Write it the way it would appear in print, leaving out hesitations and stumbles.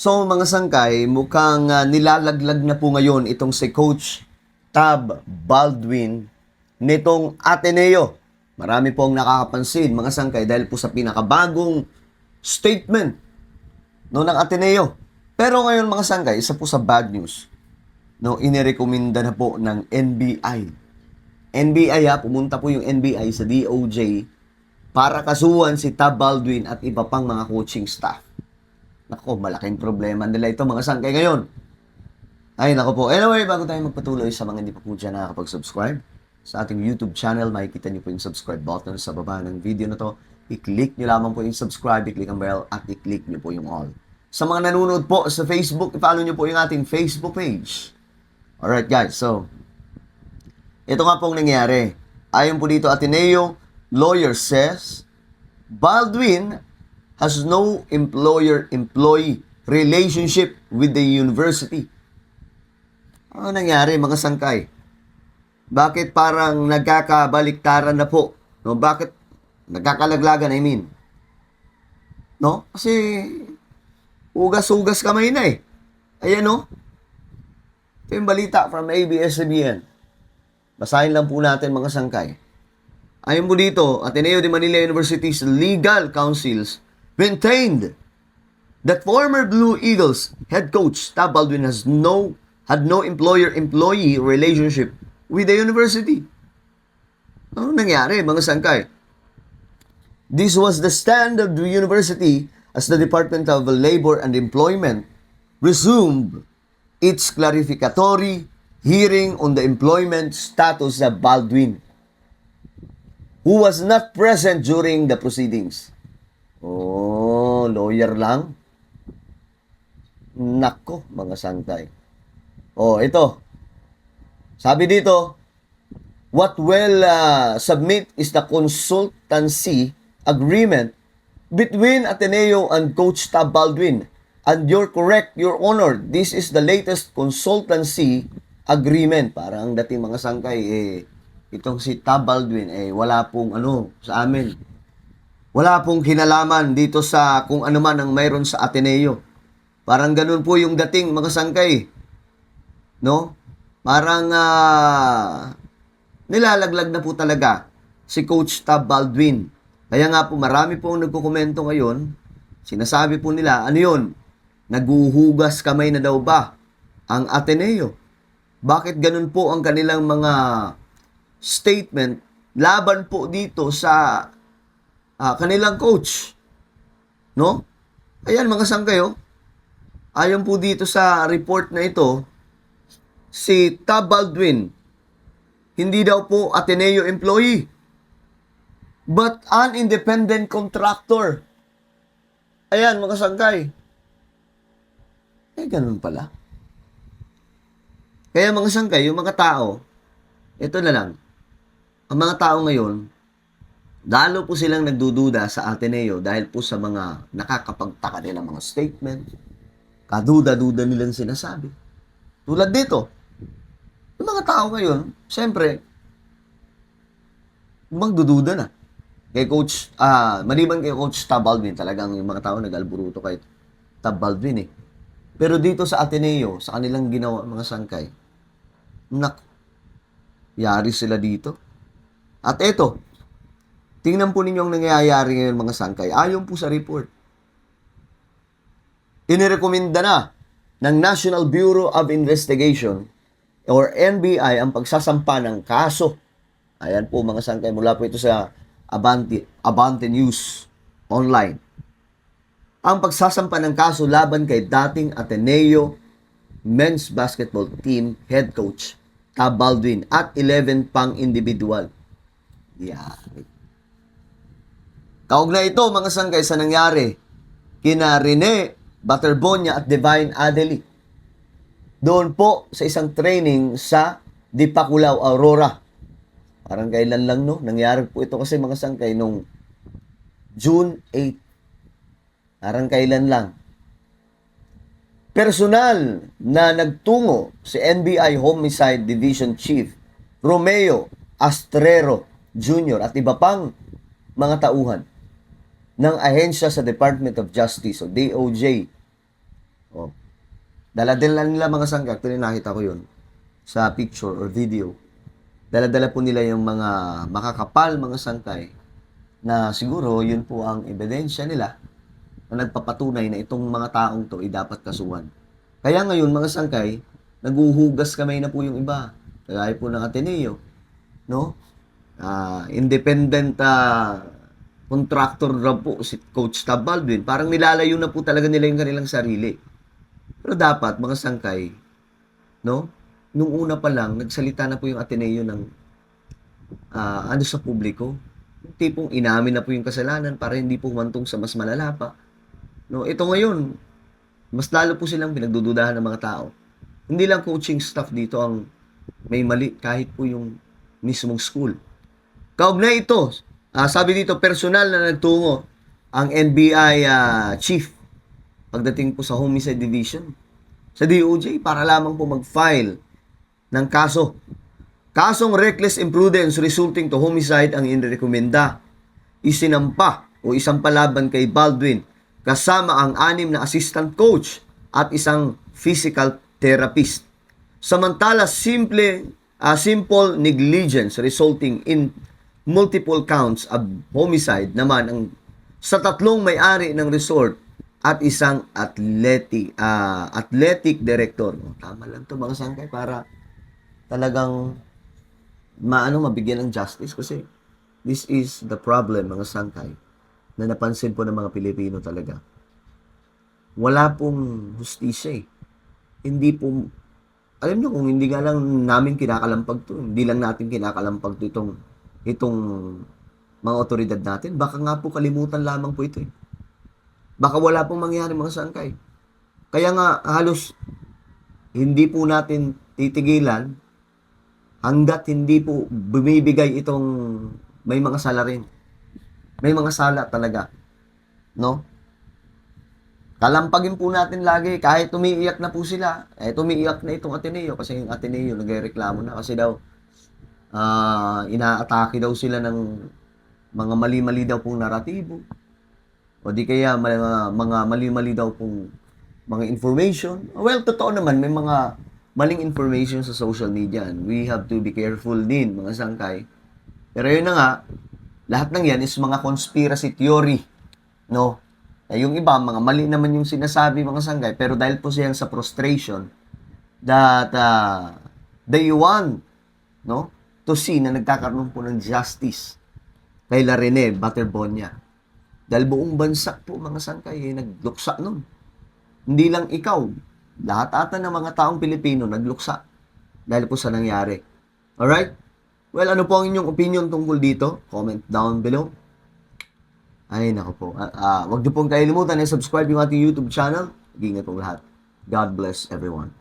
So mga sangkay, mukhang nilalaglag na po ngayon itong si Coach Tab Baldwin nitong Ateneo. Marami pong nakakapansin mga sangkay dahil po sa pinakabagong statement no, ng Ateneo. Pero ngayon mga sangkay, isa po sa bad news. No, inirekomenda na po ng NBI. NBI pumunta po yung NBI sa DOJ para kasuhan si Tab Baldwin at iba pang mga coaching staff. Nako, malaking problema nila ito mga sangkay ngayon. Ay, nako po. Anyway, bago tayo magpatuloy sa mga hindi pa po dyan nakakapag-subscribe sa ating YouTube channel, makikita niyo po yung subscribe button sa baba ng video na to. I-click niyo lamang po yung subscribe, i-click ang bell, at i-click niyo po yung all. Sa mga nanonood po sa Facebook, i-follow niyo po yung ating Facebook page. Alright guys, so, ito nga pong nangyari. Ayon po dito, Ateneo lawyer says, Baldwin has no employer-employee relationship with the university. Ano nangyari mga sangkay? Bakit parang nagkakabaliktaran na po? No, bakit nagkakalaglagan, I mean? No? Kasi ugas-ugas kamay na eh. Ayan no? Ito yung balita from ABS-CBN. Basahin lang po natin mga sangkay. Ayon po dito, Ateneo de Manila University's legal counsels maintained that former Blue Eagles head coach Tab Baldwin had no employer-employee relationship with the university. Ano nangyari mga sangkay? This was the stand of the university as the Department of Labor and Employment resumed its clarificatory hearing on the employment status of Baldwin, who was not present during the proceedings. Oh, lawyer lang? Nako, mga sangkay. Oh, ito. Sabi dito, what will submit is the consultancy agreement between Ateneo and Coach Tab Baldwin. And you're correct, Your Honor, this is the latest consultancy agreement. Parang dating mga sangkay, itong si Tab Baldwin, wala pong sa amin. Wala pong kinalaman dito sa kung ano man ang mayroon sa Ateneo. Parang ganun po yung dating mga sangkay. No? Parang nilalaglag na po talaga si Coach Tab Baldwin. Kaya nga po marami pong nagkukomento ngayon. Sinasabi po nila, ano yun? Naguhugas kamay na daw ba ang Ateneo? Bakit ganun po ang kanilang mga statement laban po dito sa kanilang coach? No? Ayan mga sangkayo. Ayon po dito sa report na ito, si Tab Baldwin, hindi daw po Ateneo employee, but an independent contractor. Ayan mga sangkay. Ganun pala. Kaya mga sangkay, yung mga tao, ito na lang, ang mga tao ngayon, lalo po silang nagdududa sa Ateneo dahil po sa mga nakakapagtaka nilang mga statement, kaduda-duda nilang sinasabi. Tulad dito, yung mga tao ngayon, siyempre, magdududa na. Kay Coach, maliban kay Coach Tab Baldwin, talagang yung mga tao nag-alburuto kay Tab Baldwin eh. Pero dito sa Ateneo, sa kanilang ginawa mga sangkay, yari sila dito. At eto, tingnan po ninyo ang nangyayari ngayon mga sangkay. Ayon po sa report, inirekomenda na ng National Bureau of Investigation or NBI ang pagsasampa ng kaso. Ayan po mga sangkay, mula po ito sa Abante News Online. Ang pagsasampa ng kaso laban kay dating Ateneo men's basketball team head coach Tab Baldwin at 11 pang individual. Yan. Kaugnay ito mga sangkay sa nangyari kina Rene Baterbonia at Divine Adeli. Doon po sa isang training sa Dipakulaw, Aurora. Parang kailan lang no? Nangyari po ito kasi mga sangkay nung June 8. Parang kailan lang. Personal na nagtungo si NBI Homicide Division Chief Romeo Astrero Jr. at iba pang mga tauhan ng ahensya sa Department of Justice o DOJ Oh. Dala-dala nila mga sangkay. Actually, nakita ko yun sa picture or video. Dala-dala po nila yung mga makakapal, mga sangkay, na siguro yun po ang ebidensya nila na nagpapatunay na itong mga taong to ay dapat kasuhan. Kaya ngayon, mga sangkay, naguhugas kamay na po yung iba. Kagaya po ng Ateneo, no? Independent contractor raw po si Coach Tab Baldwin. Parang nilalayo na po talaga nila yung kanilang sarili. Pero dapat, mga sangkay, no? Nung una pa lang, nagsalita na po yung Ateneo ng ano sa publiko. Yung tipong inamin na po yung kasalanan para hindi po humantong sa mas malala pa. No, ito ngayon, mas lalo po silang pinagdududahan ng mga tao. Hindi lang coaching staff dito ang may mali, kahit po yung mismong school. Kaugnay ito, sabi dito, personal na nagtungo ang NBI chief pagdating po sa Homicide Division sa DOJ para lamang po mag-file ng kaso. Kasong reckless imprudence resulting to homicide ang inirekomenda. Isinampa o isang palaban kay Baldwin kasama ang 6 na assistant coach at isang physical therapist. Samantala, simple negligence resulting in multiple counts of homicide naman ang sa 3 may-ari ng resort at isang athletic director. Tama lang to mga sangkay para talagang mabigyan ng justice kasi this is the problem mga sangkay na napansin po ng mga Pilipino talaga. Wala pong hustisya eh. Hindi po, alam nyo kung hindi nga lang namin kinakalampag to, hindi lang natin kinakalampag to itong mga otoridad natin, baka nga po kalimutan lamang po ito eh. Baka wala pong mangyari mga sangkay. Kaya nga halos hindi po natin titigilan hanggat hindi po bumibigay itong may mga sala rin. May mga sala talaga. No? Kalampagin po natin lagi kahit umiiyak na po sila. Umiiyak na itong Ateneo kasi yung Ateneo nagrereklamo na kasi daw inaatake daw sila ng mga mali-mali daw pong naratibo. O di kaya mga mali-mali daw pong mga information. Well, totoo naman, may mga maling information sa social media and we have to be careful din, mga sangkay. Pero yun na nga, lahat ng yan is mga conspiracy theory. No? Yung iba, mga mali naman yung sinasabi, mga sangkay. Pero dahil po siya sa frustration that they want, no, to see na nagkakaroon po ng justice kay Larene Baterbonia. Dahil buong bansa po, mga sangkay, nagluksa nun. Hindi lang ikaw. Lahat ata ng mga taong Pilipino nagluksa dahil po sa nangyari. Alright? Well, ano po ang inyong opinion tungkol dito? Comment down below. Ay, nako po. Huwag niyo pong kalimutan na subscribe yung ating YouTube channel. Ingat po lahat. God bless everyone.